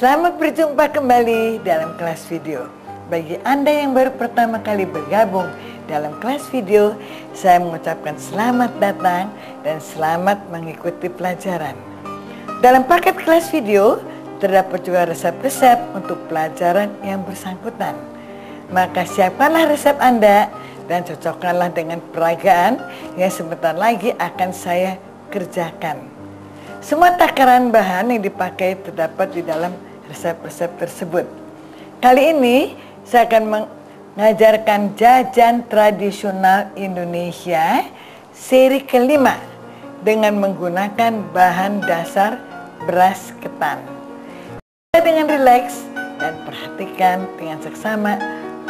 Selamat berjumpa kembali dalam kelas video. Bagi Anda yang baru pertama kali bergabung dalam kelas video, saya mengucapkan selamat datang dan selamat mengikuti pelajaran. Dalam paket kelas video, terdapat juga resep-resep untuk pelajaran yang bersangkutan. Maka siapkanlah resep Anda dan cocokkanlah dengan peragaan yang sebentar lagi akan saya kerjakan. Semua takaran bahan yang dipakai terdapat di dalam resep-resep tersebut. Kali ini saya akan mengajarkan jajan tradisional Indonesia seri kelima dengan menggunakan bahan dasar beras ketan. Dengan rileks dan perhatikan dengan seksama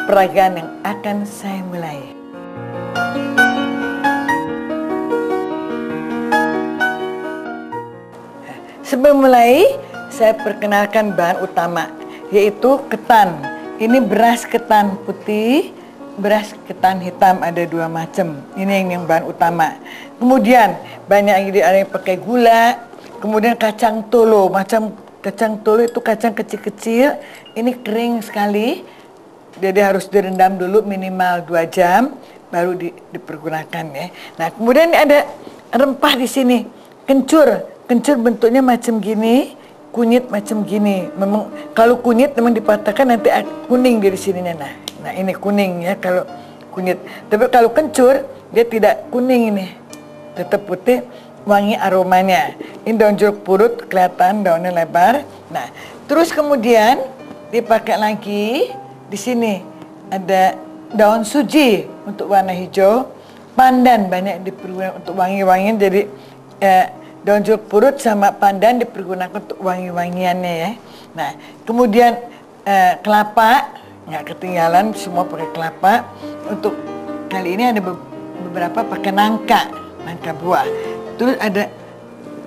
peragaan yang akan saya mulai. Sebelum mulai, saya perkenalkan bahan utama, yaitu ketan. Ini beras ketan putih, beras ketan hitam, ada dua macam. Ini yang bahan utama. Kemudian banyak ada yang pakai gula, kemudian kacang tolo. Macam kacang tolo itu kacang kecil-kecil, ini kering sekali. Jadi harus direndam dulu minimal 2 jam, baru dipergunakan ya. Nah, kemudian ada rempah di sini, kencur. Kencur bentuknya macam gini, kunyit macam gini. Memang kalau kunyit memang dipatahkan nanti kuning dari sininya. Nah ini kuning ya kalau kunyit. Tapi kalau kencur dia tidak kuning ini, tetap putih, wangi aromanya. Ini daun jeruk purut kelihatan daunnya lebar. Nah terus kemudian dipakai lagi di sini ada daun suji untuk warna hijau, pandan banyak dipergunakan untuk wangi-wangian. Jadi daun jeruk purut sama pandan dipergunakan untuk wangi-wangiannya ya. Nah, kemudian kelapa, nggak ketinggalan, semua pakai kelapa. Untuk kali ini ada beberapa pakai nangka buah. Terus ada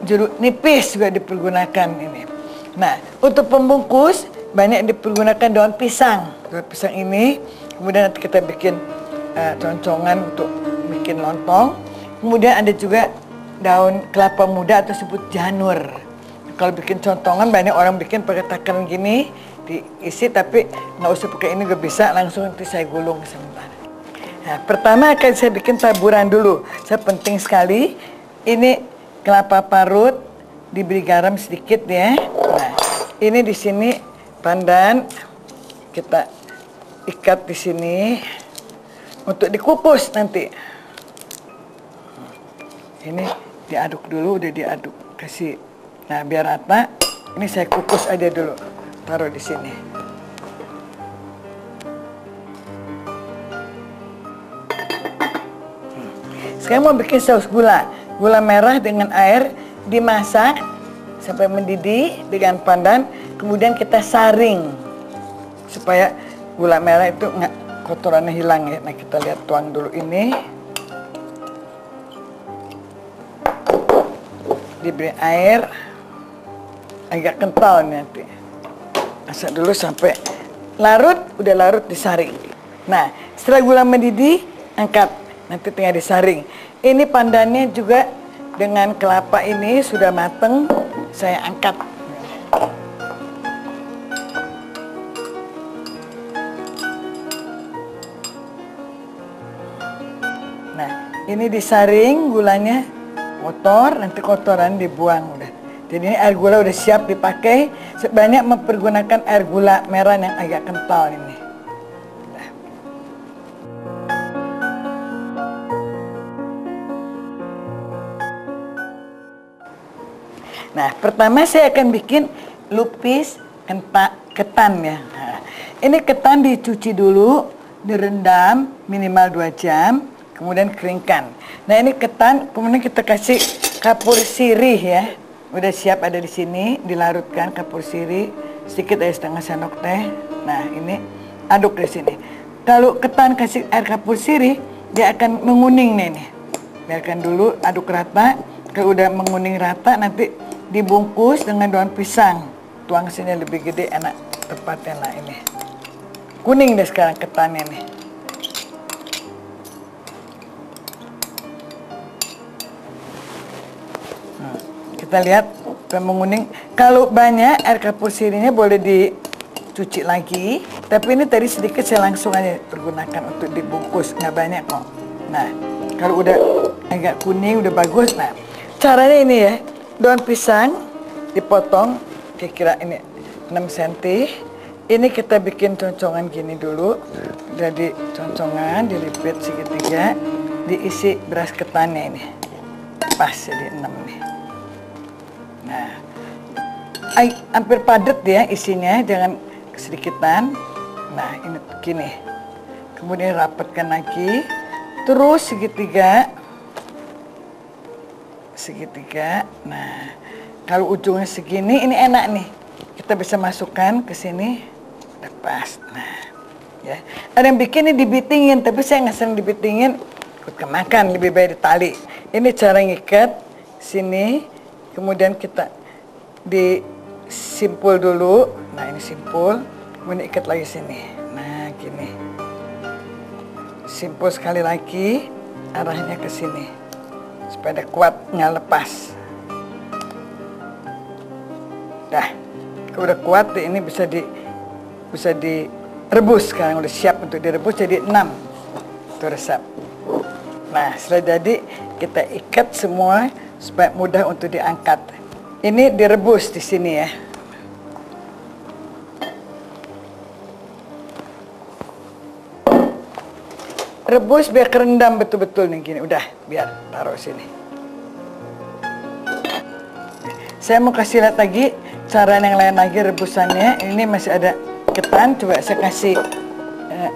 jeruk nipis juga dipergunakan ini. Nah, untuk pembungkus banyak dipergunakan daun pisang. Daun pisang ini, kemudian nanti kita bikin concongan untuk bikin lontong. Kemudian ada juga daun kelapa muda atau sebut janur. Kalau bikin contongan banyak orang bikin pakai takaran gini diisi, tapi nggak usah pakai ini juga bisa, langsung nanti saya gulung sebentar. Nah, pertama akan saya bikin taburan dulu. Saya penting sekali ini kelapa parut diberi garam sedikit ya. Nah ini di sini pandan kita ikat di sini untuk dikukus nanti. Ini diaduk dulu, udah diaduk, kasih. Nah, biar rata, ini saya kukus aja dulu. Taruh di sini. Sekarang mau bikin saus gula. Gula merah dengan air dimasak sampai mendidih dengan pandan, kemudian kita saring supaya gula merah itu nggak kotorannya hilang ya. Nah, kita lihat tuang dulu ini. Diberi air agak kental nanti, masak dulu sampai larut, udah larut disaring. Nah setelah gula mendidih angkat, nanti tinggal disaring. Ini pandannya juga dengan kelapa ini sudah mateng, saya angkat. Nah ini disaring gulanya, kotor, nanti kotoran dibuang udah. Jadi ini air gula udah siap dipakai. Sebanyak mempergunakan air gula merah yang agak kental ini. Nah, pertama saya akan bikin lupis ketan ya. Nah, ini ketan dicuci dulu, direndam minimal 2 jam. Kemudian keringkan. Nah ini ketan, kemudian kita kasih kapur sirih ya. Udah siap ada di sini, dilarutkan kapur sirih sedikit aja, setengah sendok teh. Nah ini aduk di sini. Kalau ketan kasih air kapur sirih, dia akan menguning nih. Biarkan dulu aduk rata. Kalau udah menguning rata, nanti dibungkus dengan daun pisang. Tuang sini lebih gede, enak tempatnya. Nah ini kuning deh sekarang ketannya nih. Kita lihat supaya menguning. Kalau banyak air kapur sirihnya boleh dicuci lagi, tapi ini tadi sedikit saya langsung aja pergunakan untuk dibungkus, nggak banyak kok. Nah, kalau udah agak kuning udah bagus. Nah, caranya ini ya, daun pisang dipotong kira-kira ini 6 cm. Ini kita bikin concongan gini dulu. Udah concongan, dilipet segitiga, diisi beras ketannya ini. Pas jadi 6 nih. Nah, hampir padat ya isinya, jangan sedikitan. Nah, ini gini. Kemudian rapatkan lagi. Terus segitiga. Nah, kalau ujungnya segini, ini enak nih. Kita bisa masukkan ke sini. Lepas. Nah, ya. Ada yang bikin ini dibitingin, tapi saya nggak sering dibitingin. Ikut kemakan, lebih baik ditali. Ini cara ngikat sini, kemudian kita disimpul dulu. Nah, ini simpul, kemudian ikat lagi sini. Nah, gini. Simpul sekali lagi, arahnya ke sini. Supaya kuat, nggak lepas. Dah, kalau udah kuat, ini bisa direbus. Sekarang udah siap untuk direbus, jadi 6. Itu resep. Nah, setelah jadi, kita ikat semua supaya mudah untuk diangkat. Ini direbus di sini ya. Rebus biar kerendam betul-betul nih gini. Udah, biar taruh sini. Saya mau kasih lihat lagi cara yang lain lagi rebusannya. Ini masih ada ketan. Coba saya kasih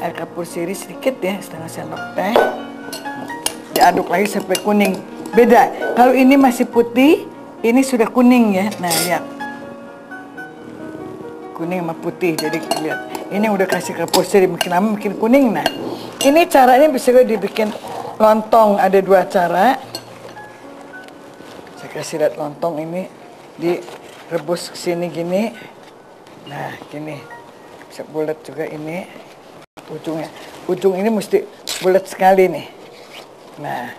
air kapur sirih sedikit ya, setengah sendok teh. Diaduk lagi sampai kuning. Beda, kalau ini masih putih, ini sudah kuning ya. Nah, lihat. Kuning sama putih, jadi lihat. Ini udah kasih kapur sirih, makin lama makin kuning. Nah, ini caranya bisa dibikin lontong. Ada 2 cara. Saya kasih lihat lontong ini direbus ke sini gini. Nah, gini. Bisa bulat juga ini ujungnya. Ujung ini mesti bulat sekali nih. Nah,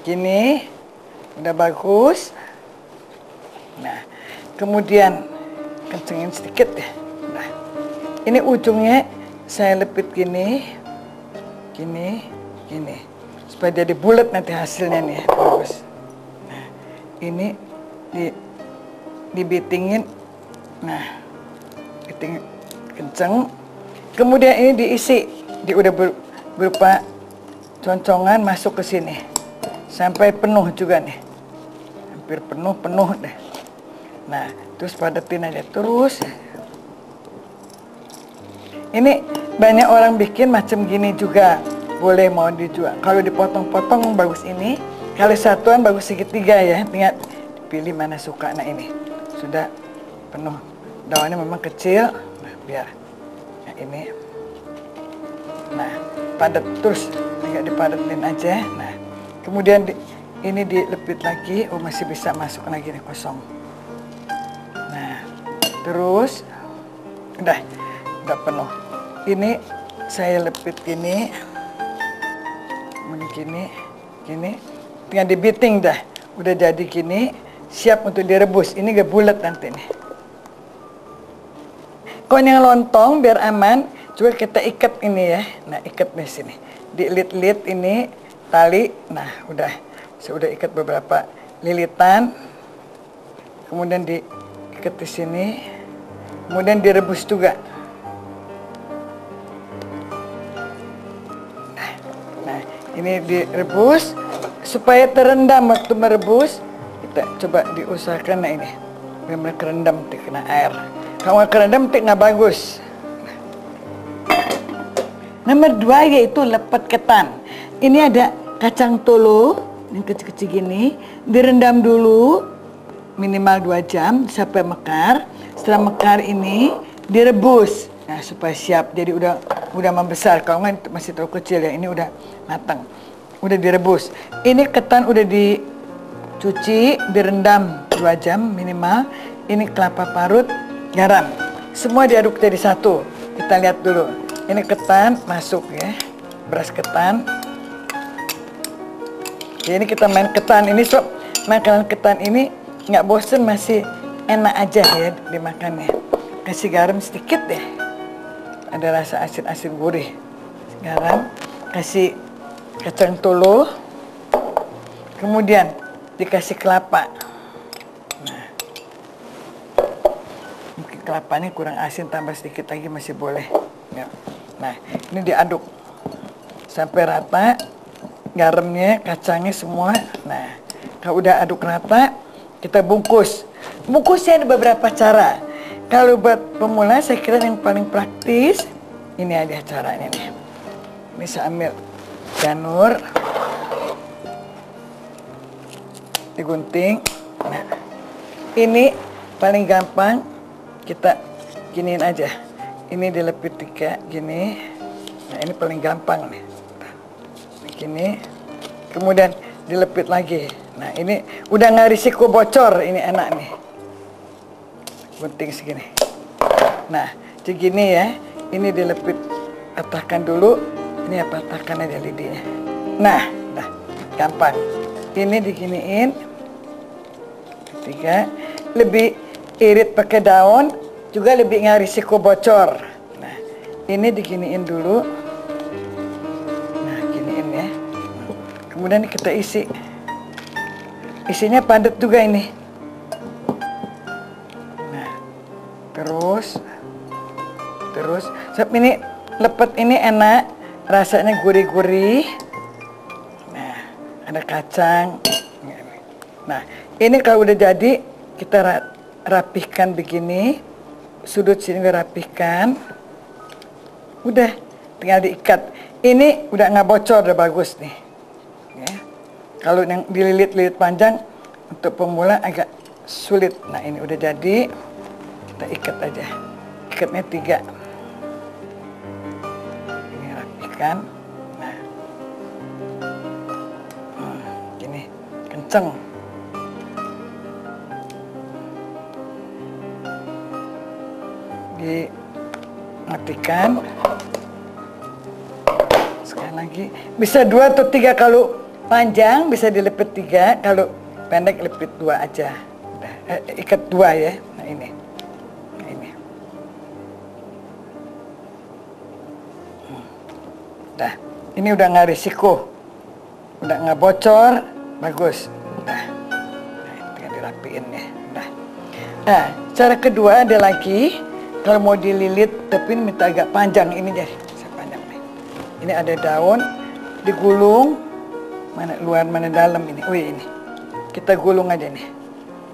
gini udah bagus. Nah, kemudian kencengin sedikit ya. Nah, ini ujungnya saya lepit gini, gini, supaya jadi bulat nanti hasilnya nih, bagus. Nah, ini dibitingin. Nah, biting kenceng. Kemudian ini diisi, udah berupa concongan masuk ke sini sampai penuh juga nih, hampir penuh deh. Nah, terus padatin aja terus. Ini banyak orang bikin macam gini juga, boleh mau dijual. Kalau dipotong-potong bagus ini, kalau satuan bagus segitiga ya. Ingat pilih mana suka. Nah, ini sudah penuh, daunnya memang kecil. Nah, biar nah, ini. Nah, padat terus. Agak dipadatin aja. Nah, kemudian ini dilepit lagi. Oh, masih bisa masuk lagi nih, kosong. Nah, terus udah penuh. Ini saya lepit gini, kemudian gini, tinggal dibiting dah. Udah jadi gini, siap untuk direbus. Ini gak bulat nanti nih. Kalau yang lontong biar aman, coba kita ikat ini ya. Nah, ikat di sini. Dilit-lit ini tali. Nah, saya udah ikat beberapa lilitan. Kemudian diikat di sini. Kemudian direbus juga. Nah, ini direbus supaya terendam waktu merebus. Kita coba diusahakan. Nah, ini benar-benar kerendam, kena air. Kalau nggak kerendam, nggak bagus. Nomor 2 yaitu lepet ketan. Ini ada kacang tolo yang kecil-kecil gini, direndam dulu minimal 2 jam sampai mekar. Setelah mekar ini direbus. Nah, supaya siap. Jadi udah membesar. Kalau nggak masih terlalu kecil ya. Ini udah matang. Udah direbus. Ini ketan udah dicuci, direndam 2 jam minimal. Ini kelapa parut, garam. Semua diaduk jadi satu. Kita lihat dulu. Ini ketan masuk ya, beras ketan. Ya, ini kita main ketan ini, sob. Makanan ketan ini nggak bosen, masih enak aja ya dimakannya. Kasih garam sedikit deh, ada rasa asin-asin gurih. Garam, kasih kacang tolo, kemudian dikasih kelapa. Nah, mungkin kelapanya kurang asin, tambah sedikit lagi masih boleh ya. Nah, ini diaduk sampai rata, garamnya, kacangnya semua. Nah, kalau udah aduk rata, kita bungkus. Bungkusnya ada beberapa cara. Kalau buat pemula, saya kira yang paling praktis, ini ada caranya nih. Ini saya ambil janur, digunting. Nah, ini paling gampang, kita giniin aja. Ini dilepit 3 gini. Nah, ini paling gampang nih. Gini, kemudian dilepit lagi. Nah, ini udah nggak risiko bocor, ini enak nih. Gunting segini. Nah, segini ya. Ini dilepit, patahkan dulu. Ini ya patahkan aja lidinya. Nah, dah gampang. Ini diginiin. 3, lebih irit pakai daun, juga lebih nggak risiko bocor. Nah, ini diginiin dulu. Nah, giniin ya. Kemudian kita isi. Isinya padat juga ini. Nah, terus sebab ini lepet ini enak, rasanya gurih-gurih. Nah, ada kacang. Nah, ini kalau udah jadi, kita rapihkan begini, sudut sini rapihkan. Udah, tinggal diikat. Ini udah nggak bocor, udah bagus nih. Ya. Kalau yang dililit-lilit panjang, untuk pemula agak sulit. Nah, ini udah jadi, kita ikat aja. Ikatnya 3. Ini rapihkan. Nah, gini, kenceng. Dimatikan. Sekali lagi, bisa 2 atau 3. Kalau panjang bisa dilepit 3, kalau pendek lepit 2 aja. Udah, ikat 2 ya. Nah, ini. Nah, ini. Dah, ini udah nggak risiko, udah nggak bocor, bagus. Dah, nah, tinggal dirapiin ya. Dah. Nah, cara kedua ada lagi. Kalau mau dililit, tapi ini minta agak panjang ini jadi. Panjang nih. Ini ada daun, digulung, mana luar mana dalam ini. Oh ini, kita gulung aja nih.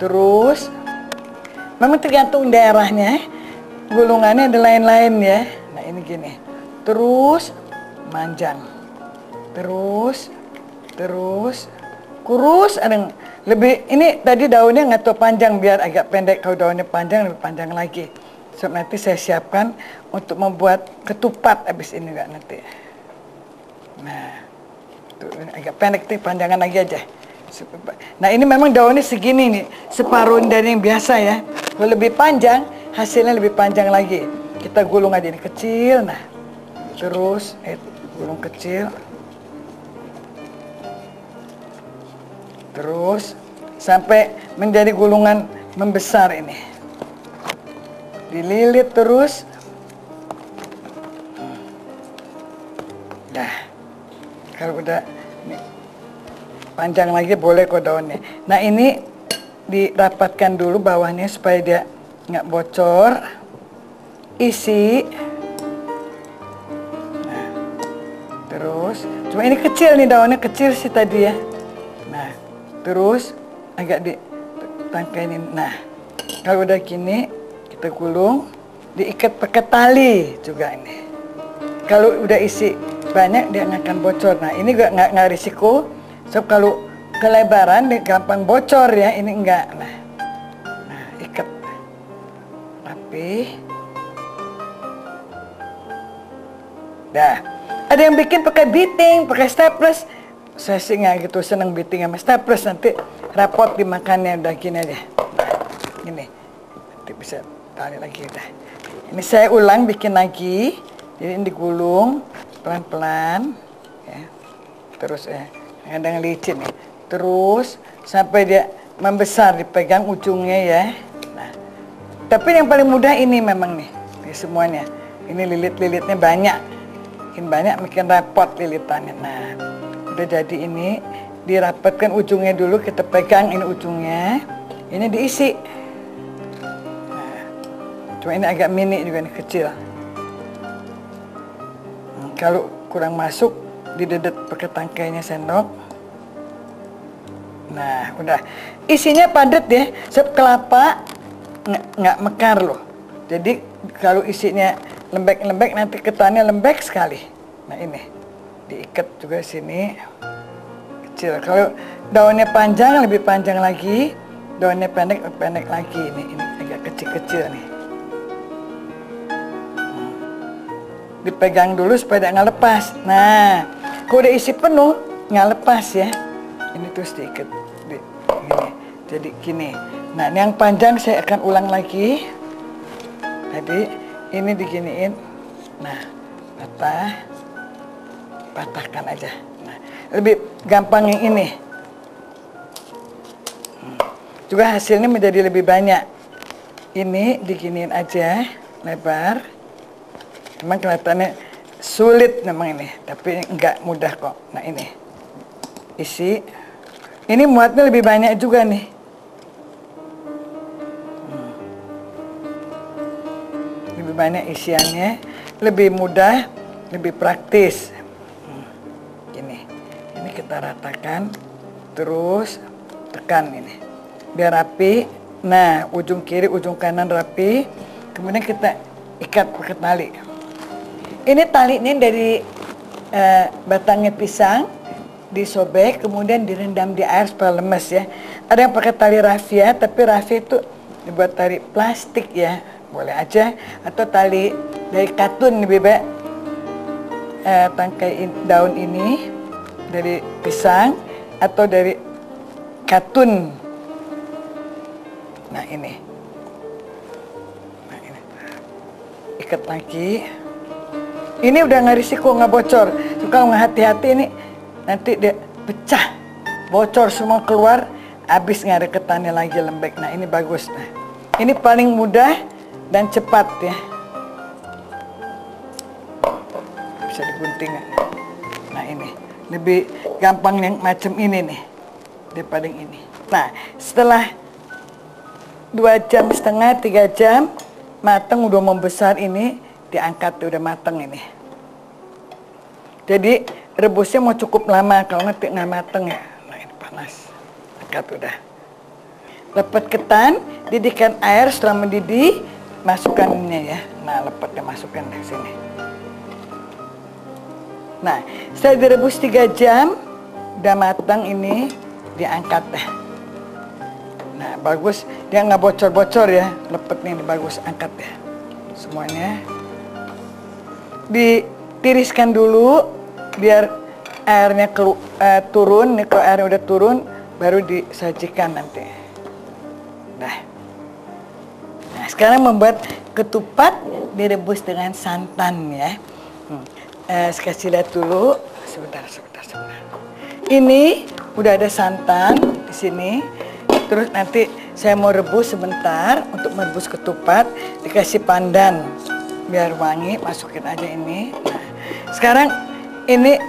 Terus, memang tergantung daerahnya. Gulungannya ada lain-lain ya. Nah ini gini. Terus manjang. Terus, kurus. Ada lebih. Ini tadi daunnya nggak tahu panjang, biar agak pendek. Kalau daunnya panjang, lebih panjang lagi. So, nanti saya siapkan untuk membuat ketupat habis ini enggak nanti. Nah, tuh, agak pendek tuh, panjangan lagi aja. Nah, ini memang daunnya segini nih, separuh dari yang biasa ya. Kalau lebih panjang, hasilnya lebih panjang lagi. Kita gulung aja ini kecil, nah. Terus, gulung kecil. Terus, sampai menjadi gulungan membesar ini. Dililit terus. Dah. Kalau udah nih, panjang lagi boleh kok daunnya. Nah, ini dirapatkan dulu bawahnya supaya dia nggak bocor. Isi. Nah, terus. Cuma ini kecil nih, daunnya kecil sih tadi ya. Nah, terus agak ditangkainin. Nah, kalau udah gini, kita gulung, diikat pakai tali juga ini. Kalau udah isi banyak dia nggak akan bocor. Nah ini nggak risiko. So kalau kelebaran dia gampang bocor ya. Ini enggak. Nah ikat rapi. Dah. Ada yang bikin pakai biting, pakai staples. Saya sih nggak gitu seneng biting sama staples, nanti rapot dimakannya. Udah gini aja. Nah, gini. Nanti bisa tali lagi udah. Ini saya ulang bikin lagi. Jadi ini digulung pelan-pelan ya. Terus kadang licin nih. Terus sampai dia membesar, dipegang ujungnya ya. Nah, Tapi yang paling mudah ini memang nih semuanya. Ini lilit-lilitnya banyak. Makin banyak makin repot lilitannya. Nah, udah jadi ini dirapatkan ujungnya dulu, kita pegang ini ujungnya. Ini diisi. Nah, cuma ini agak mini juga nih, kecil. Kalau kurang masuk didedet pakai tangkainya sendok. Nah, udah. Isinya padat ya. Sebab kelapa nggak mekar loh. Jadi kalau isinya lembek-lembek nanti ketannya lembek sekali. Nah ini diikat juga sini kecil. Kalau daunnya panjang lebih panjang lagi, daunnya pendek pendek lagi. Ini agak kecil-kecil nih. Dipegang dulu supaya nggak lepas. Nah, kalau udah isi penuh nggak lepas ya. Ini terus diikat, gini. Jadi gini. Nah, yang panjang saya akan ulang lagi. Tadi ini diginiin. Nah, patahkan aja. Nah, lebih gampang yang ini. Juga hasilnya menjadi lebih banyak. Ini diginiin aja, lebar. Memang kelihatannya sulit memang ini, tapi enggak mudah kok. Nah ini, isi. Ini muatnya lebih banyak juga nih. Lebih banyak isiannya, lebih mudah, lebih praktis. Ini kita ratakan, terus tekan ini, biar rapi. Nah, ujung kiri, ujung kanan rapi. Kemudian kita ikat pakai tali. Ini talinya dari batangnya pisang, disobek, kemudian direndam di air supaya lemes ya. Ada yang pakai tali rafia, tapi rafia itu dibuat tali plastik ya. Boleh aja, atau tali dari katun lebih baik. Tangkai daun ini dari pisang atau dari katun. Nah ini, ikat lagi. Ini udah nggak risiko nggak bocor. Kalau nggak hati-hati ini nanti dia pecah, bocor semua keluar, habis nggak ada ketannya lagi lembek. Nah ini bagus. Nah ini paling mudah dan cepat ya. Bisa digunting. Nah ini lebih gampang yang macam ini nih daripada yang ini. Nah setelah 2,5 jam, 3 jam matang, udah membesar ini, diangkat udah matang ini. Jadi rebusnya mau cukup lama, kalau nggak matang ya. Nah ini panas, angkat udah. Lepet ketan, didihkan air, setelah mendidih masukkan ini ya. Nah lepetnya masukkan di sini. Nah setelah direbus 3 jam udah matang ini, diangkat deh. Nah bagus, dia nggak bocor-bocor ya, lepetnya ini bagus, angkat deh semuanya. Ditiriskan dulu biar airnya turun. Nih kalau airnya udah turun baru disajikan nanti. Nah sekarang membuat ketupat direbus dengan santan ya. Saya kasih lihat dulu, sebentar. Ini udah ada santan di sini. Terus nanti saya mau rebus sebentar untuk merebus ketupat, dikasih pandan biar wangi, masukin aja ini. Nah, sekarang ini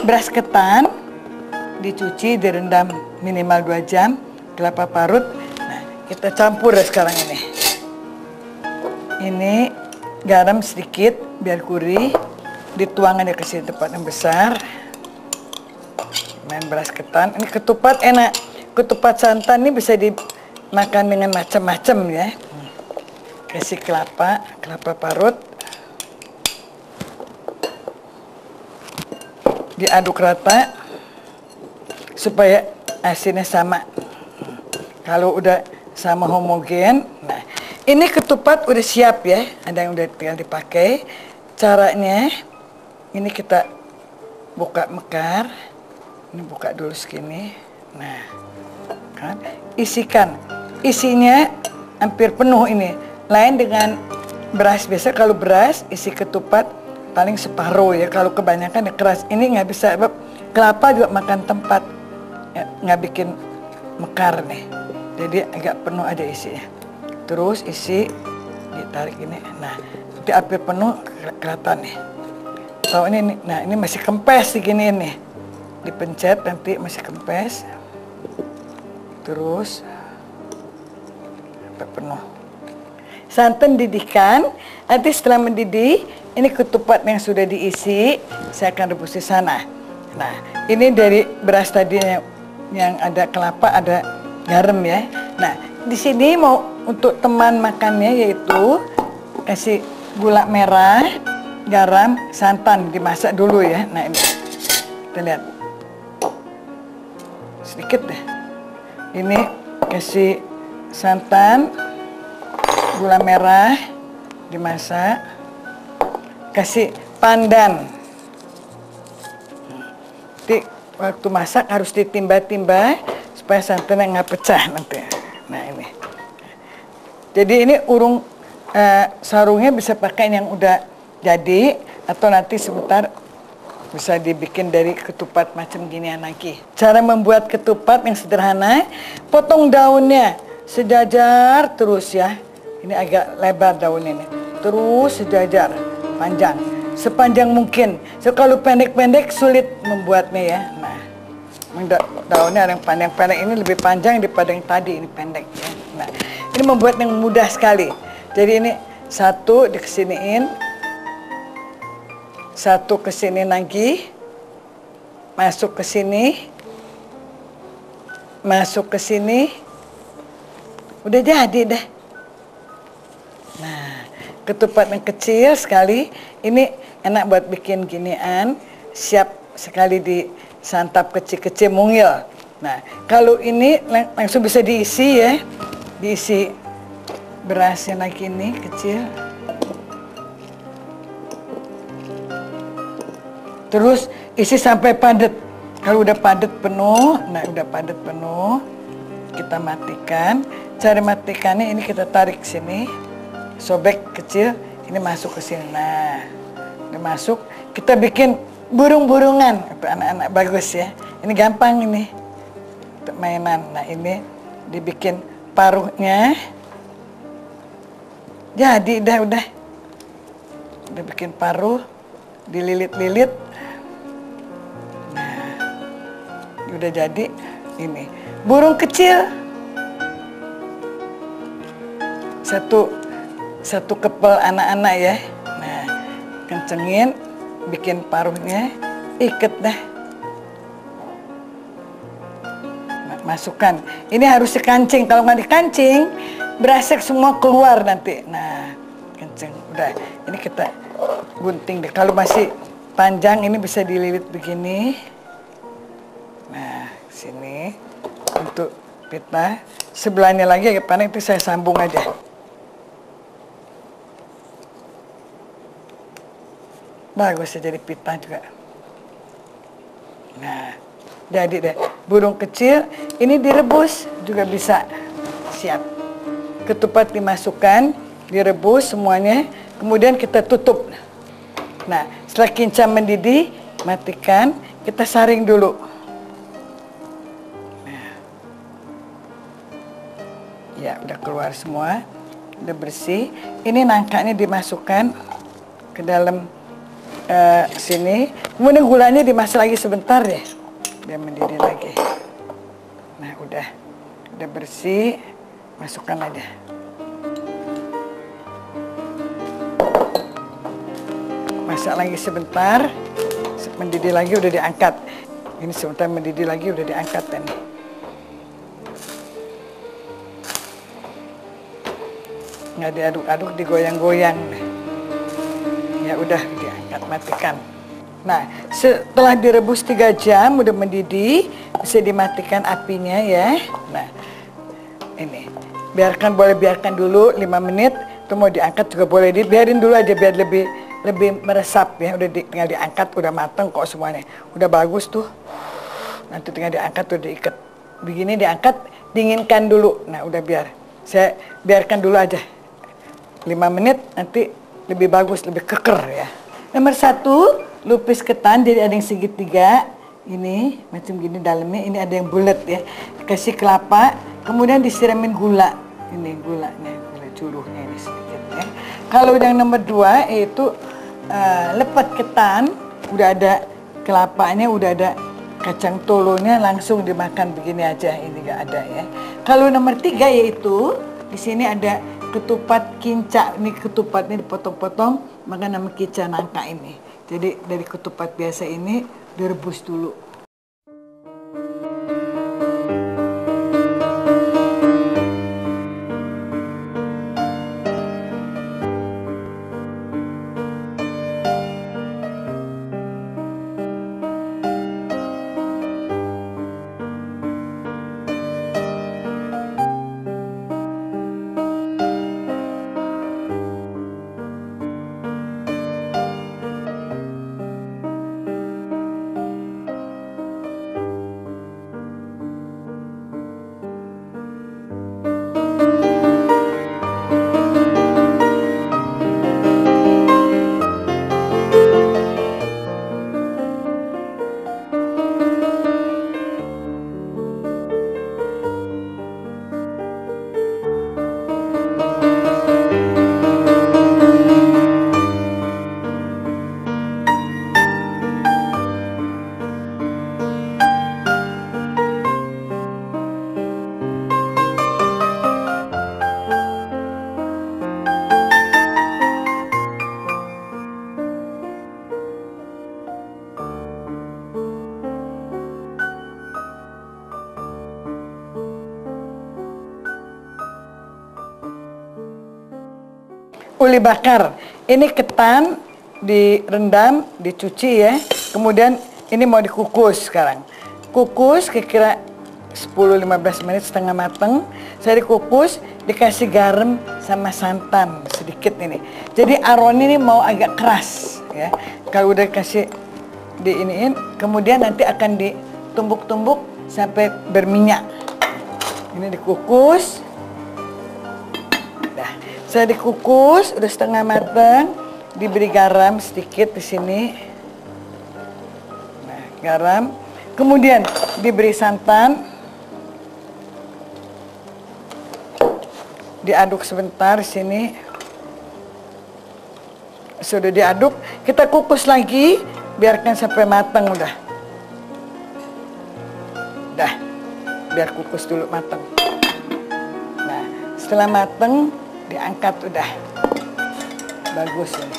beras ketan dicuci, direndam minimal 2 jam, kelapa parut. Nah, kita campur ya sekarang ini. Ini garam sedikit biar gurih, dituang aja ke sini tempat yang besar. Main beras ketan, ini ketupat enak. Ketupat santan ini bisa dimakan dengan macam-macam ya. Kasih kelapa parut. Diaduk rata supaya asinnya sama. Kalau udah sama homogen, nah ini ketupat udah siap ya. Ada yang udah tinggal dipakai. Caranya ini kita buka mekar. Ini buka dulu segini. Nah, kan isikan. Isinya hampir penuh ini. Lain dengan beras biasa. Kalau beras isi ketupat paling separuh ya. Kalau kebanyakan ya keras. Ini nggak bisa. Kelapa juga makan tempat, ya, nggak bikin mekar nih. Jadi agak penuh ada isinya. Terus isi, ditarik ini. Nah, nanti api penuh kelihatan nih. Tahu ini, nah ini masih kempes segini nih. Dipencet nanti masih kempes. Terus sampai penuh. Santan didihkan. Nanti setelah mendidih, ini ketupat yang sudah diisi, saya akan rebus di sana. Nah, ini dari beras tadi yang ada kelapa, ada garam ya. Nah, di sini mau untuk teman makannya yaitu kasih gula merah, garam, santan dimasak dulu ya. Nah ini kita lihat sedikit deh. Ini kasih santan, gula merah dimasak, kasih pandan. Jadi waktu masak harus ditimba-timba supaya santannya nggak pecah nanti. Nah ini. Jadi ini urung sarungnya bisa pakai yang udah jadi atau nanti sebentar bisa dibikin dari ketupat macam ginian lagi. Cara membuat ketupat yang sederhana, potong daunnya sejajar terus ya. Ini agak lebar daun ini. Terus sejajar, panjang, sepanjang mungkin. So kalau pendek-pendek sulit membuatnya ya. Nah, daunnya yang panjang-pendek ini lebih panjang daripada yang tadi ini pendek ya. Nah, ini membuat yang mudah sekali. Jadi ini satu dikesiniin, satu kesini lagi, masuk ke sini, masuk ke sini, udah jadi deh. Nah, ketupat yang kecil sekali, ini enak buat bikin ginian, siap sekali disantap kecil-kecil mungil. Nah, kalau ini langsung bisa diisi ya, diisi berasnya lagi ini kecil. Terus isi sampai padat. Kalau udah padat penuh, nah udah padat penuh, kita matikan. Cara matikannya ini kita tarik sini. Sobek kecil, ini masuk ke sini. Nah, udah masuk, kita bikin burung-burungan. Anak-anak bagus ya. Ini gampang ini untuk mainan. Nah, ini dibikin paruhnya. Jadi udah bikin paruh, dililit-lilit. Nah, udah jadi ini burung kecil. Satu kepel anak-anak ya. Nah, kencengin, bikin paruhnya, ikat dah. Nah, masukkan. Ini harus dikancing. Kalau nggak dikancing, berasek semua keluar nanti. Nah, kenceng. Udah. Ini kita gunting deh. Kalau masih panjang, ini bisa dililit begini. Nah, sini untuk pita. Sebelahnya lagi agak panas itu saya sambung aja. Bagus ya jadi pita juga. Nah, jadi deh. Burung kecil ini direbus juga bisa. Siap. Ketupat dimasukkan, direbus semuanya, kemudian kita tutup. Nah, setelah kinca mendidih, matikan, kita saring dulu. Nah. Ya, udah keluar semua, udah bersih. Ini nangkanya dimasukkan ke dalam sini, kemudian gulanya dimasak lagi sebentar deh, biar mendidih lagi. Nah, udah bersih, masukkan aja. Masak lagi sebentar, mendidih lagi udah diangkat. Ini sebentar mendidih lagi udah diangkat nih. Nggak diaduk-aduk, digoyang-goyang. Ya udah diangkat, matikan. Nah, setelah direbus 3 jam udah mendidih, bisa dimatikan apinya ya. Nah, ini boleh biarkan dulu 5 menit. Itu mau diangkat juga boleh, biarin dulu aja biar lebih meresap ya. Udah tinggal diangkat, udah mateng kok semuanya. Udah bagus tuh. Nanti tinggal diangkat, udah diikat. Begini diangkat, dinginkan dulu. Nah, udah saya biarkan dulu aja 5 menit, nanti lebih bagus, lebih keker ya. Nomor 1, lupis ketan, jadi ada yang segitiga. Ini macam gini dalamnya, ini ada yang bulat ya. Kasih kelapa, kemudian disiramin gula. Ini gulanya. curuhnya ini sedikit ya. Kalau yang nomor 2 yaitu lepet ketan, udah ada kelapanya, udah ada kacang tolonya, langsung dimakan begini aja, ini nggak ada ya. Kalau nomor 3 yaitu di sini ada ketupat kinca. Ini ketupatnya dipotong-potong, maka nama kinca nangka ini. Jadi dari ketupat biasa ini direbus dulu. Uli bakar, ini ketan direndam, dicuci ya. Kemudian ini mau dikukus sekarang. Kukus kira-kira 10-15 menit, setengah mateng. Saya dikukus, dikasih garam sama santan sedikit ini. Jadi aronnya ini mau agak keras ya. Kalau udah kasih diiniin, kemudian nanti akan ditumbuk-tumbuk sampai berminyak. Ini dikukus. Saya dikukus, udah setengah matang, diberi garam sedikit di sini. Nah, garam. Kemudian diberi santan. Diaduk sebentar di sini. Sudah diaduk, kita kukus lagi, biarkan sampai matang udah. Dah, biar kukus dulu matang. Nah, setelah matang, diangkat udah bagus ini.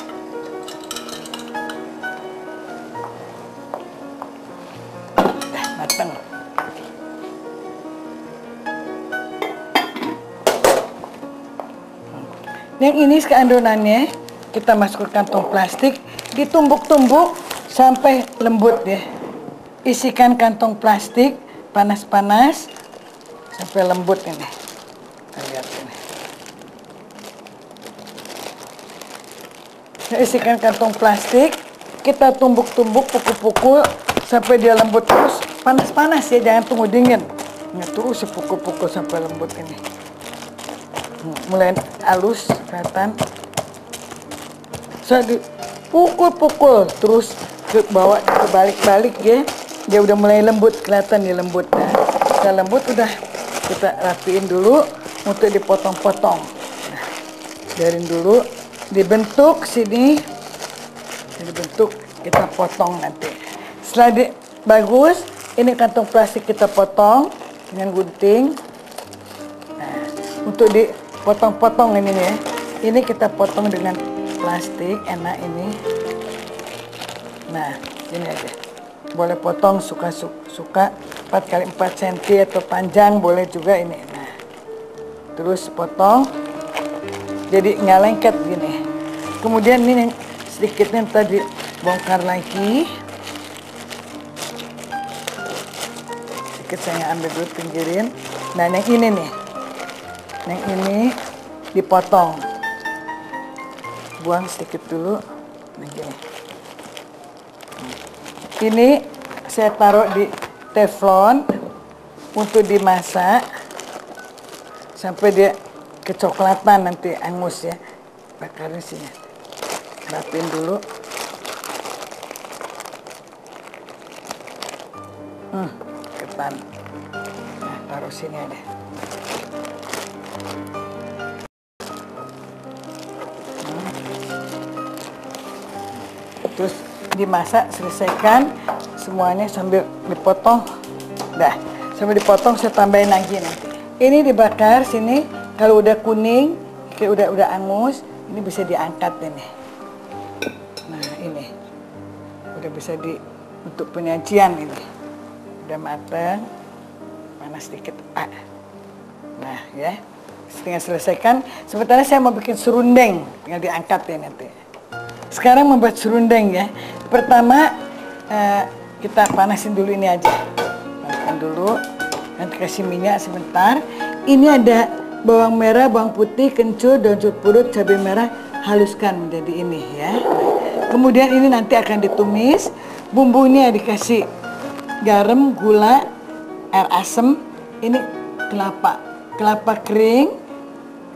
Udah matang. Yang ini adonannya kita masuk ke kantong plastik, ditumbuk-tumbuk sampai lembut ya. Isikan kantong plastik panas-panas sampai lembut ini. Kita lihat ini. Isikan kantong plastik, kita tumbuk-tumbuk, pukul-pukul sampai dia lembut terus, panas-panas ya, jangan tunggu dingin. Nah, terus pukul-pukul sampai lembut ini. Mulai halus, kelihatan. Saya dipukul-pukul terus ke bawah, kebalik-balik ya. Dia udah mulai lembut, kelihatan dia lembut. Nah, sudah lembut udah kita rapiin dulu untuk dipotong-potong. Nah, biarin dulu. Dibentuk sini, dibentuk, kita potong nanti. Setelah bagus, ini kantong plastik kita potong dengan gunting. Nah, untuk dipotong-potong ini ya, ini kita potong dengan plastik, enak ini. Nah, ini aja. Boleh potong suka-suka 4x4 cm atau panjang, boleh juga ini. Nah, terus potong. Jadi nggak lengket gini. Kemudian ini sedikitnya tadi bongkar lagi. Sedikit saya ambil dulu, pinggirin. Nah, yang ini nih. Yang ini dipotong. Buang sedikit dulu. Nah, gini. Ini saya taruh di teflon untuk dimasak sampai dia kecoklatan, nanti angus ya. Bakarnya sini, rapin dulu. Ketan. Nah, taruh sini ada. Terus dimasak, selesaikan semuanya sambil dipotong. Dah, sambil dipotong saya tambahin lagi nanti. Ini dibakar sini, kalau udah kuning, kayak udah angus, ini bisa diangkat ini. Nah, ini udah bisa untuk penyajian ini. Udah matang, panas sedikit. Nah, ya. Setengah selesaikan. Sebenarnya saya mau bikin serundeng, tinggal diangkat ya nanti. Sekarang membuat serundeng ya. Pertama kita panasin dulu ini aja. Panaskan dulu. Nanti kasih minyak sebentar. Ini ada bawang merah, bawang putih, kencur, daun jeruk, cabai merah, haluskan menjadi ini ya. Kemudian ini nanti akan ditumis. Bumbunya dikasih garam, gula, air asam. Ini kelapa kering,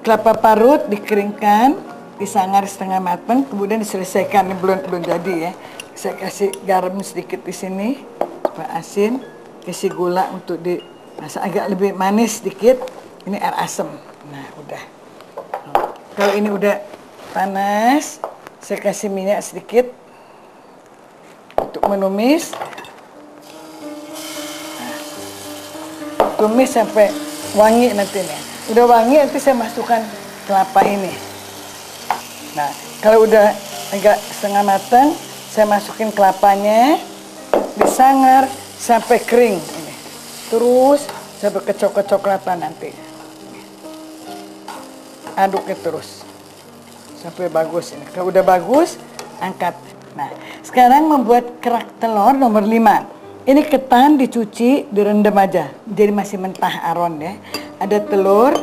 kelapa parut dikeringkan, disangar setengah matang, kemudian diselesaikan. Ini belum jadi ya. Saya kasih garam sedikit di sini, supaya asin. Kasih gula untuk dimasak agak lebih manis sedikit. Ini air asam. Nah, udah. Kalau ini udah panas, saya kasih minyak sedikit untuk menumis. Tumis sampai wangi nanti nih. Udah wangi nanti saya masukkan kelapa ini. Nah, kalau udah agak setengah matang, saya masukin kelapanya, disangar sampai kering ini. Terus sampai kecoklatan nanti. Aduknya terus sampai bagus ini. Kalau udah bagus, angkat. Nah, sekarang membuat kerak telur nomor 5. Ini ketan dicuci, direndam aja. Jadi masih mentah aron ya. Ada telur,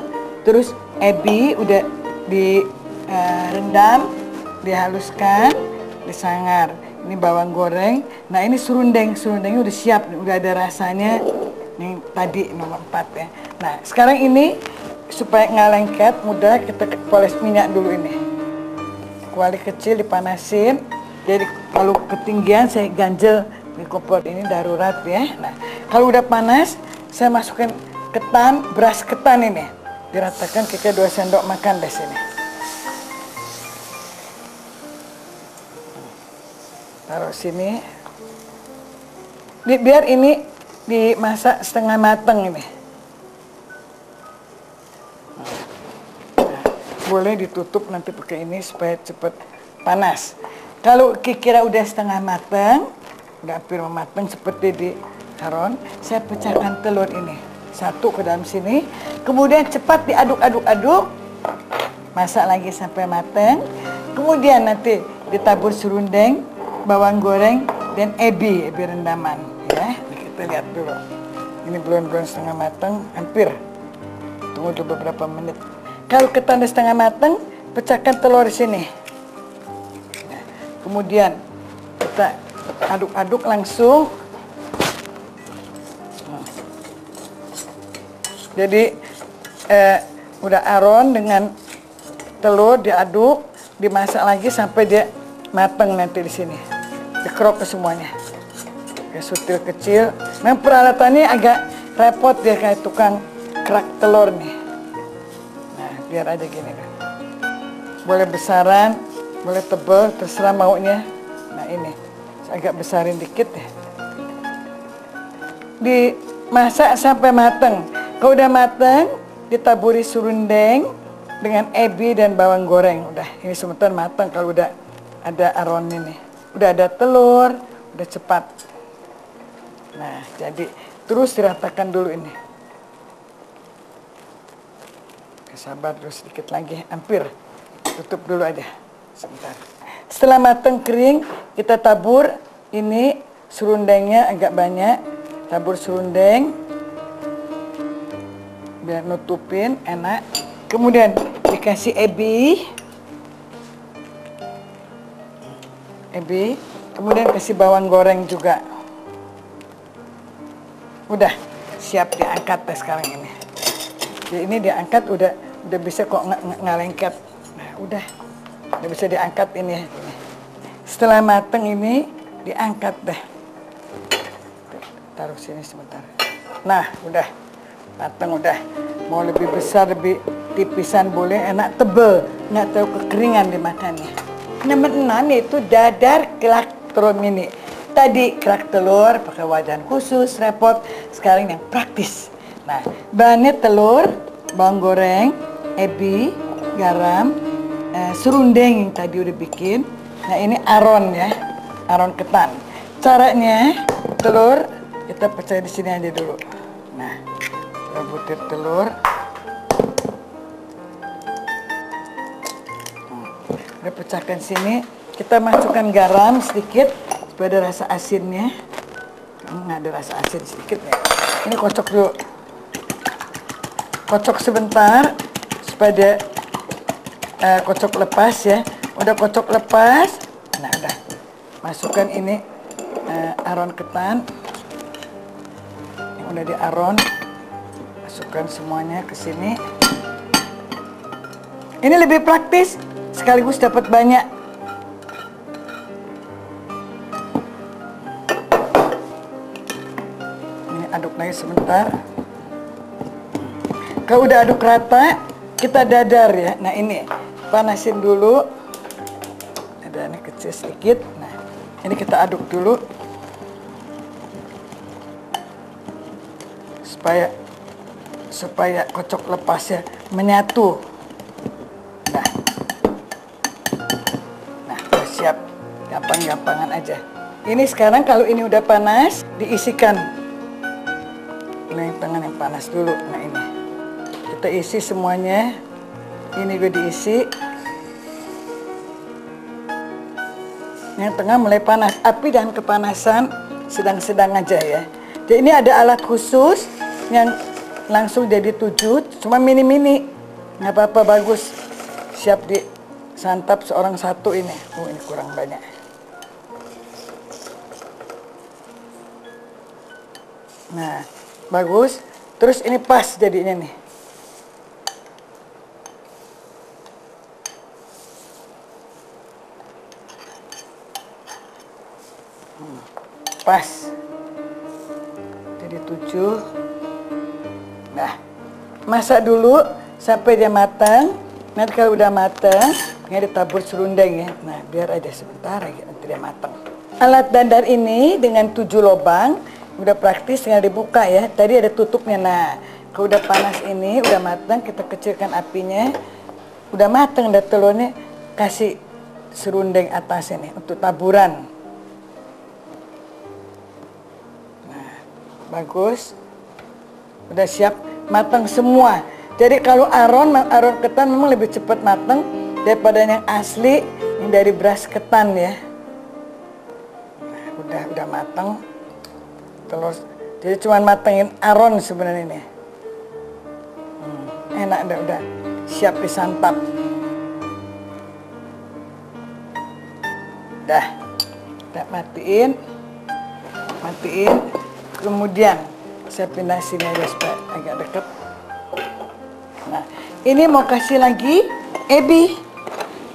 terus ebi udah direndam, dihaluskan, disangar. Ini bawang goreng. Nah, ini serundeng. Serundengnya udah siap, udah ada rasanya. Yang tadi nomor 4 ya. Nah, sekarang ini supaya nggak lengket, mudah kita poles minyak dulu ini. Kuali kecil dipanasin. Jadi kalau ketinggian saya ganjel di kompor ini darurat ya. Nah, kalau udah panas, saya masukkan ketan, beras ketan ini. Diratakan kayak 2 sendok makan di sini. Taruh sini. Biar ini dimasak setengah matang ini. Boleh ditutup nanti pakai ini supaya cepat panas. Kalau kira udah setengah matang, udah hampir matang seperti di saron, saya pecahkan telur ini satu ke dalam sini, kemudian cepat diaduk-aduk-aduk, masak lagi sampai matang, kemudian nanti ditabur serundeng, bawang goreng, dan ebi rendaman ya. Kita lihat dulu, ini belum setengah matang, hampir. Tunggu dulu beberapa menit. Kalau ketan udah setengah matang, pecahkan telur di sini. Nah, kemudian kita aduk-aduk langsung. Jadi udah aron dengan telur diaduk, dimasak lagi sampai dia matang nanti di sini. Dikerok ke semuanya. Kayak sutil kecil. Memang peralatannya agak repot dia kayak tukang kerak telur nih. Nah, biar aja gini kan. Boleh besaran, boleh tebal, terserah maunya. Nah, ini agak besarin dikit ya. Dimasak sampai matang. Kalau udah matang, ditaburi serundeng dengan ebi dan bawang goreng. Udah, ini sebentar matang kalau udah ada aron ini. Udah ada telur, udah cepat. Nah, jadi terus diratakan dulu ini. Sabar terus sedikit lagi, hampir. Tutup dulu aja, sebentar. Setelah matang kering, kita tabur ini serundengnya agak banyak. Tabur serundeng, biar nutupin, enak. Kemudian dikasih ebi. Kemudian kasih bawang goreng juga. Udah, siap diangkat deh sekarang ini. Jadi ini diangkat udah bisa kok nggak lengket. Nah, udah bisa diangkat ini. Setelah mateng ini diangkat deh. Taruh sini sebentar. Nah, udah mateng udah. Mau lebih besar, lebih tipisan boleh, enak tebel, nggak tahu kekeringan dimakannya. Nomor 6 yaitu dadar kerak telur mini. Tadi kerak telur pakai wajan khusus, repot. Sekarang yang praktis. Nah, bahannya telur, bawang goreng, ebi, garam, serundeng yang tadi udah bikin. Nah, ini aron ya, aron ketan. Caranya telur kita pecah di sini aja dulu. Nah, kita butir telur. Udah pecahkan sini, kita masukkan garam sedikit supaya ada rasa asinnya. Ada rasa asin sedikit ya. Ini kocok dulu. Kocok sebentar supaya dia kocok lepas ya. Udah kocok lepas, nah udah. Masukkan ini aron ketan. Yang udah di aron, masukkan semuanya ke sini. Ini lebih praktis, sekaligus dapat banyak. Ini aduk lagi sebentar. Kalau udah aduk rata, kita dadar ya. Nah ini, panasin dulu. Ada ini kecil sedikit. Nah, ini kita aduk dulu. Supaya kocok lepasnya menyatu. Nah, udah siap. Gampang-gampangan aja. Ini sekarang kalau ini udah panas, diisikan. Ini tangan yang panas dulu. Nah ini. Kita isi semuanya. Ini gue diisi. Yang tengah mulai panas. Api dan kepanasan sedang-sedang aja ya. Jadi ini ada alat khusus yang langsung jadi 7, cuma mini-mini. Nggak apa-apa, bagus. Siap disantap seorang satu ini. Oh, ini kurang banyak. Nah, bagus. Terus ini pas jadinya nih. Pas. Jadi 7. Nah, masak dulu sampai dia matang. Nanti kalau udah matang, ini ditabur serundeng ya. Nah, biar aja sebentar lagi nanti dia matang. Alat dadar ini dengan 7 lubang, udah praktis tinggal dibuka ya. Tadi ada tutupnya. Nah, kalau udah panas ini, udah matang, kita kecilkan apinya. Udah matang dah telurnya, kasih serundeng atas ini untuk taburan. Nah, bagus. Udah siap matang semua. Jadi kalau aron ketan memang lebih cepat matang daripada yang asli yang dari beras ketan ya. Nah, udah matang. Terus jadi cuma matengin aron sebenarnya ini. Enak udah siap disantap. Udah matiin. Kemudian saya pindah sini aja supaya agak dekat. Nah, ini mau kasih lagi ebi.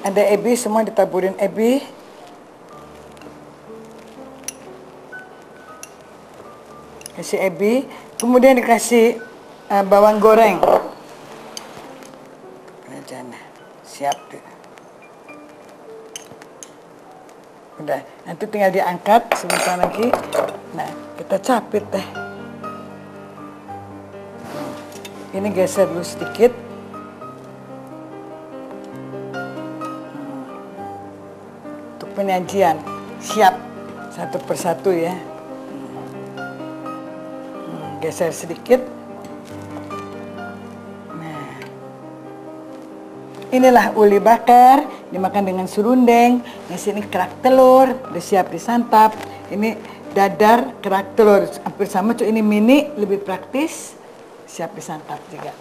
Ada ebi, semua ditaburin ebi. Kasih ebi, kemudian dikasih bawang goreng. Siap. Udah, nanti tinggal diangkat sebentar lagi. Nah, kita capit deh. Ini geser dulu sedikit. Untuk penyajian, siap satu persatu ya. Geser sedikit. Nah, inilah uli bakar, dimakan dengan serundeng. Di sini kerak telur, udah siap disantap. Ini dadar kerak telur, hampir sama, cuma ini mini, lebih praktis. Siap disantap juga.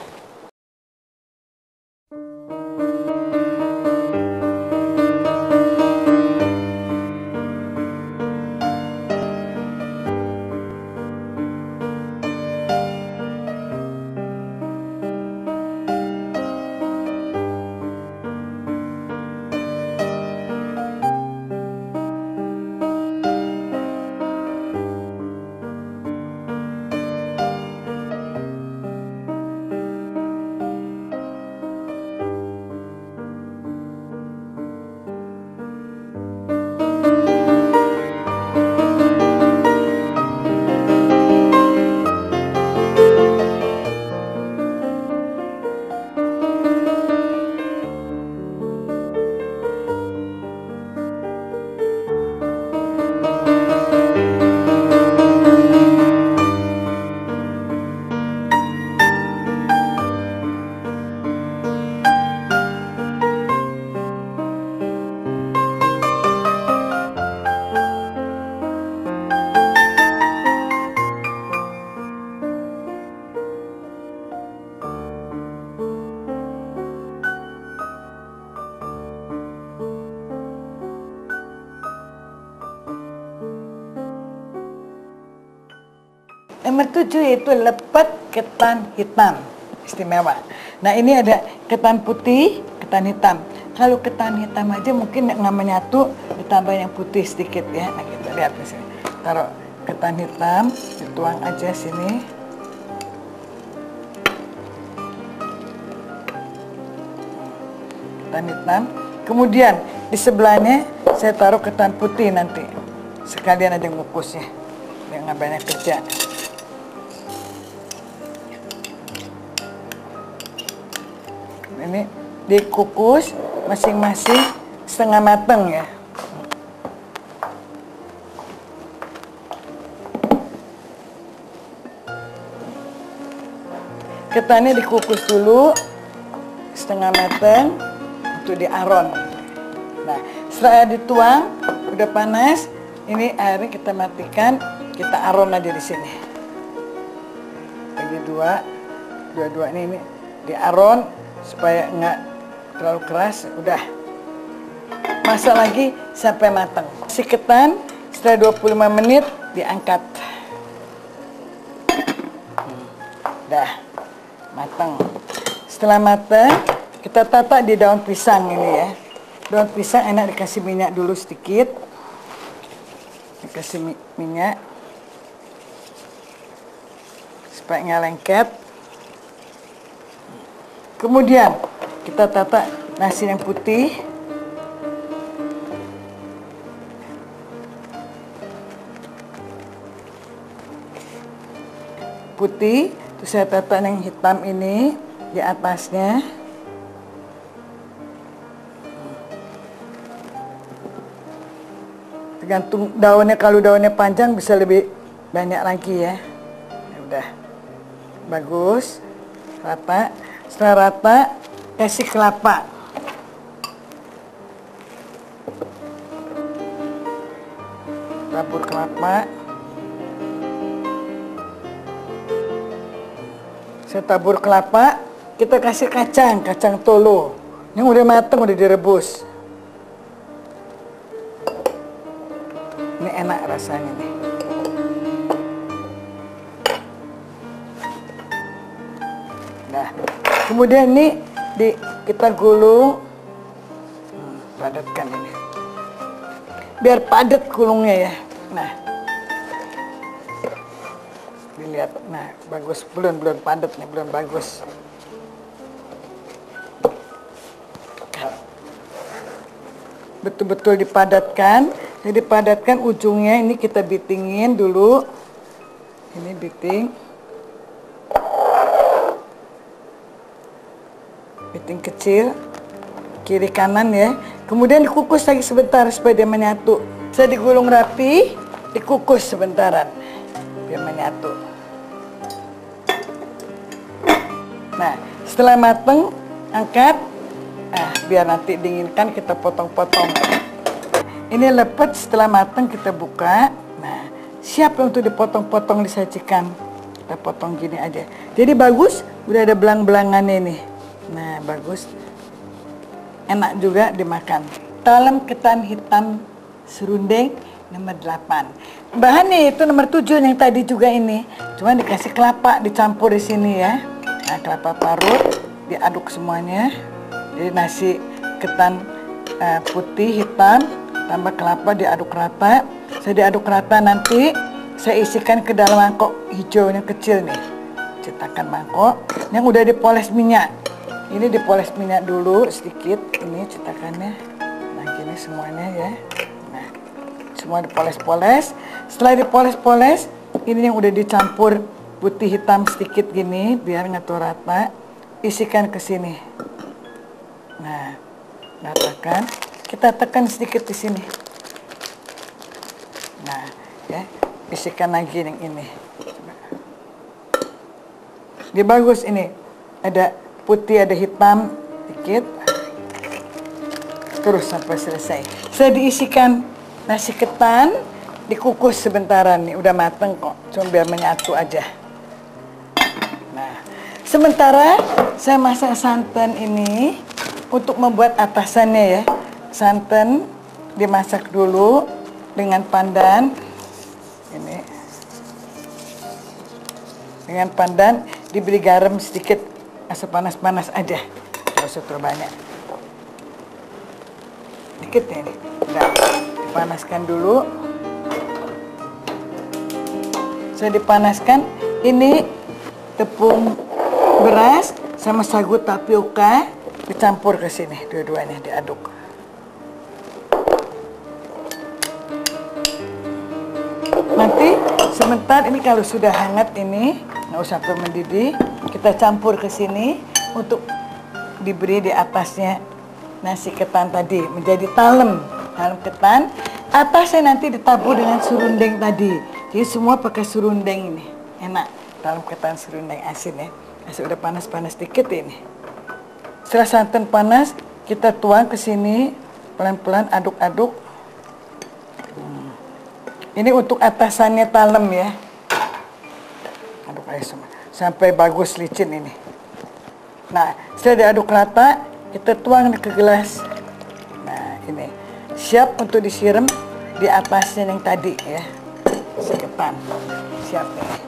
nomor 7 yaitu lepet ketan hitam istimewa. Nah ini ada ketan putih, ketan hitam. Kalau ketan hitam aja mungkin nggak menyatu, ditambah yang putih sedikit ya. Nah kita lihat di sini. Taruh ketan hitam, dituang aja sini. Ketan hitam. Kemudian di sebelahnya saya taruh ketan putih nanti. Sekalian aja ngukusnya. Nggak banyak kerja. Ini dikukus masing-masing setengah matang ya. Ketannya dikukus dulu setengah matang untuk diaron. Nah, setelah dituang udah panas, ini airnya kita matikan, kita aron aja di sini. Bagi dua ini diaron supaya nggak terlalu keras. Udah masak lagi sampai matang. Si ketan setelah 25 menit diangkat. Udah matang. Setelah matang kita tata di daun pisang ini ya. Daun pisang enak dikasih minyak dulu sedikit. Dikasih minyak supaya nggak lengket. Kemudian kita tata nasi yang putih. Putih, terus saya tata yang hitam ini di atasnya. Tergantung daunnya, kalau daunnya panjang bisa lebih banyak lagi ya. Ya udah, bagus, rata. Setelah rata, kasih kelapa. Tabur kelapa. Saya tabur kelapa, kita kasih kacang tolo. Yang udah matang, udah direbus. Ini enak rasanya nih. Nah, kemudian ini kita gulung, padatkan ini, biar padat gulungnya ya. Nah, dilihat, nah bagus, belum padat nih, belum bagus. Betul-betul dipadatkan. Jadi padatkan ujungnya ini kita bitingin dulu. Ini biting. Biting kecil, kiri kanan ya. Kemudian dikukus lagi sebentar supaya dia menyatu. Saya digulung rapi, dikukus sebentaran biar menyatu. Nah, setelah mateng, angkat. Nah, biar nanti dinginkan kita potong-potong. Ini lepet, setelah mateng kita buka. Nah, siap untuk dipotong-potong, disajikan. Kita potong gini aja. Jadi bagus, udah ada belang-belangannya nih. Nah, bagus. Enak juga dimakan. Talam ketan hitam serundeng nomor 8. Bahannya itu nomor 7 yang tadi juga ini. Cuma dikasih kelapa dicampur di sini ya. Nah, kelapa parut diaduk semuanya. Jadi nasi ketan putih hitam tambah kelapa diaduk rata. Saya diaduk rata, nanti saya isikan ke dalam mangkok hijau yang kecil nih. Cetakan mangkok yang udah dipoles minyak. Ini dipoles minyak dulu sedikit, ini cetakannya. Nah gini semuanya ya. Nah semua dipoles-poles. Setelah dipoles-poles, ini yang udah dicampur putih hitam sedikit gini biar ngatur rata. Isikan ke sini. Nah ratakan. Kita tekan sedikit di sini. Nah, ya, isikan lagi yang ini. Dia bagus ini. Ada putih, ada hitam, dikit. Terus sampai selesai. Saya diisikan nasi ketan, dikukus sebentaran nih. Udah mateng kok. Cuma biar menyatu aja. Nah, sementara saya masak santan ini untuk membuat atasannya ya. Santan dimasak dulu dengan pandan ini. dengan pandan, diberi garam sedikit, asal panas-panas aja, nggak usah terlalu banyak. Dikit ya ini, udah dipanaskan dulu. Saya dipanaskan, ini tepung beras sama sagu tapioka dicampur ke sini, dua-duanya diaduk. Nanti sebentar ini kalau sudah hangat ini, nggak usah sampai mendidih, kita campur ke sini untuk diberi di atasnya nasi ketan tadi menjadi talam ketan. Atasnya nanti ditabur dengan serundeng tadi. Jadi semua pakai serundeng ini, enak. Talam ketan serundeng asin ya. Masih udah panas-panas dikit ini. Setelah santan panas, kita tuang ke sini pelan-pelan, aduk-aduk. Ini untuk atasannya talam ya. Aduk aja semua sampai bagus licin ini. Nah, setelah diaduk rata, kita tuang ke gelas. Nah, ini siap untuk disiram di atasnya yang tadi ya. Nasi ketan siap nih.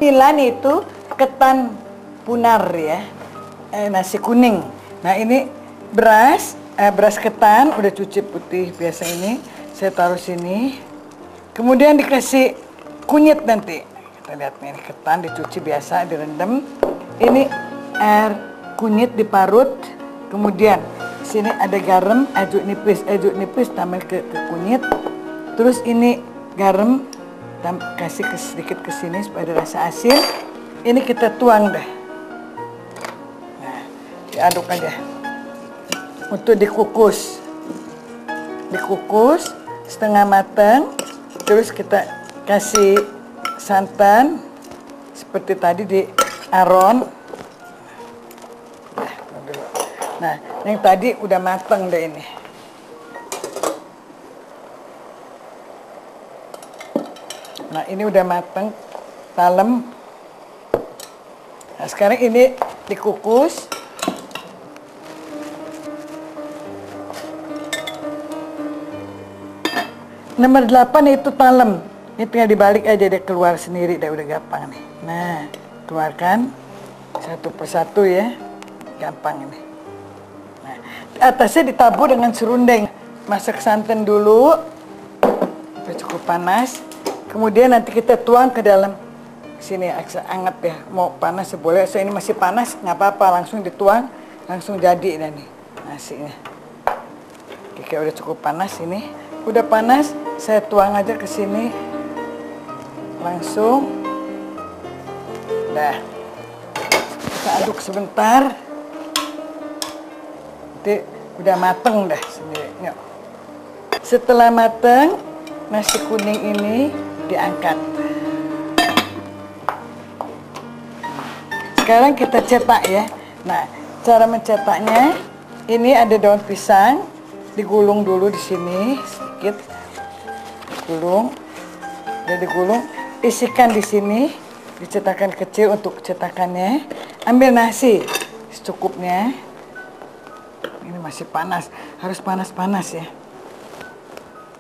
Milan itu ketan punar ya, nasi kuning. Nah ini beras ketan udah cuci putih biasa ini, saya taruh sini. Kemudian dikasih kunyit nanti. Kita lihat nih, ketan dicuci biasa, direndam. Ini air kunyit diparut. Kemudian sini ada garam, aduk nipis tambah ke kunyit. Terus ini garam, kasih sedikit ke sini supaya ada rasa asin. Ini kita tuang dah. Nah, diaduk aja. Untuk dikukus. Dikukus setengah matang. Terus kita kasih santan seperti tadi di aron. Nah, yang tadi udah matang deh ini. Nah, ini udah matang, talam. Nah, sekarang ini dikukus. Nomor 8 itu talam. Ini tinggal dibalik aja, dia keluar sendiri, udah gampang nih. Nah, keluarkan satu persatu ya, gampang ini. Nah, di atasnya ditabur dengan serundeng. Masak santan dulu, sampai cukup panas. Kemudian nanti kita tuang ke dalam sini, agak hangat ya. Mau panas boleh, so ini masih panas nggak apa-apa, langsung dituang, langsung jadi nih nasinya. Oke, udah cukup panas ini. Udah panas, saya tuang aja ke sini. Langsung. Dah. Kita aduk sebentar. Nanti udah mateng dah sendiri. Yuk. Setelah mateng, nasi kuning ini diangkat. Sekarang kita cetak ya. Nah, cara mencetaknya, ini ada daun pisang, digulung dulu di sini sedikit, digulung, udah digulung, isikan di sini, dicetakan kecil untuk cetakannya. Ambil nasi secukupnya. Ini masih panas, harus panas-panas ya.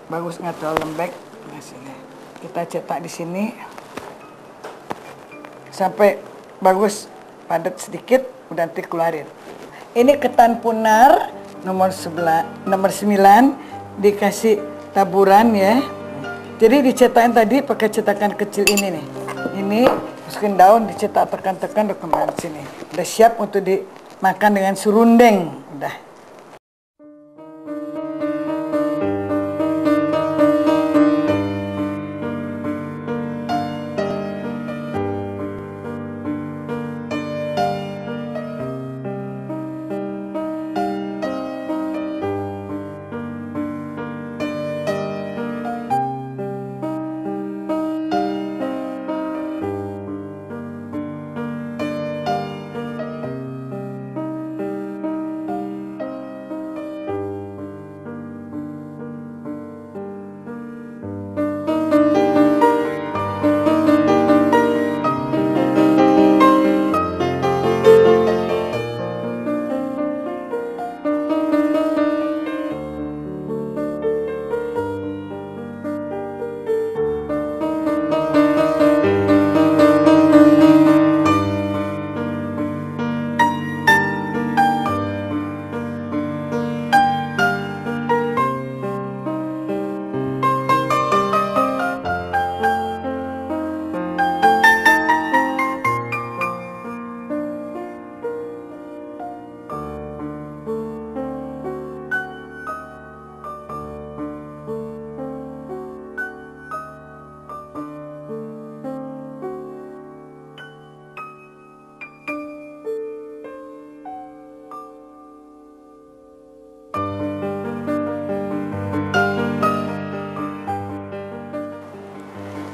Bagus nggak terlalu lembek nasinya. Kita cetak di sini sampai bagus padat sedikit, udah nanti keluarin. Ini ketan punar nomor 9 dikasih taburan ya. Jadi dicetakin tadi pakai cetakan kecil ini nih. Ini masukin daun, dicetak tekan-tekan udah kembali sini. Udah siap untuk dimakan dengan serundeng. Udah.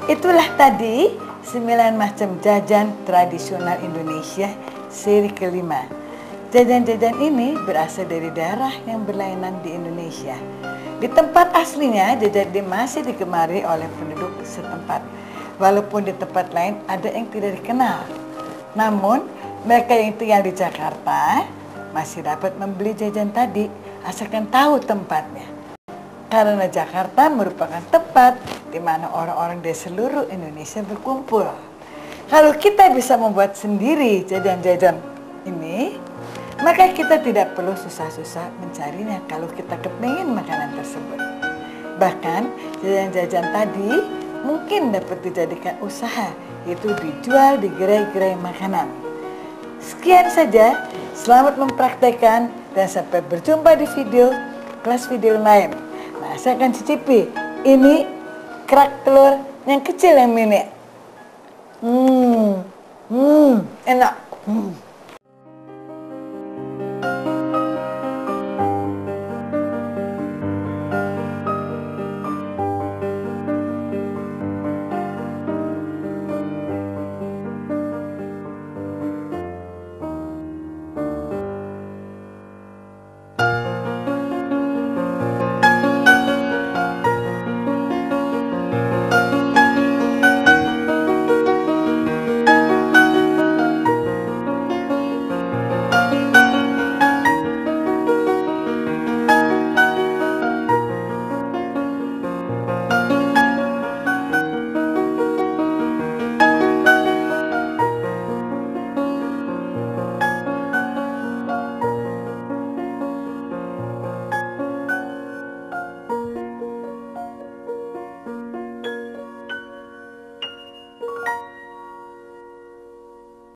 Itulah tadi 9 macam jajan tradisional Indonesia seri kelima. Jajan-jajan ini berasal dari daerah yang berlainan di Indonesia. Di tempat aslinya, jajan ini masih digemari oleh penduduk setempat. Walaupun di tempat lain ada yang tidak dikenal. Namun, mereka yang di Jakarta masih dapat membeli jajan tadi, asalkan tahu tempatnya. Karena Jakarta merupakan tempat di mana orang-orang dari seluruh Indonesia berkumpul. Kalau kita bisa membuat sendiri jajan-jajan ini, maka kita tidak perlu susah-susah mencarinya kalau kita kepingin makanan tersebut. Bahkan jajan-jajan tadi mungkin dapat dijadikan usaha, yaitu dijual di gerai-gerai makanan. Sekian saja, selamat mempraktekkan dan sampai berjumpa di kelas video lain. Nah, saya akan cicipi ini kerak telur yang kecil yang mini. Enak.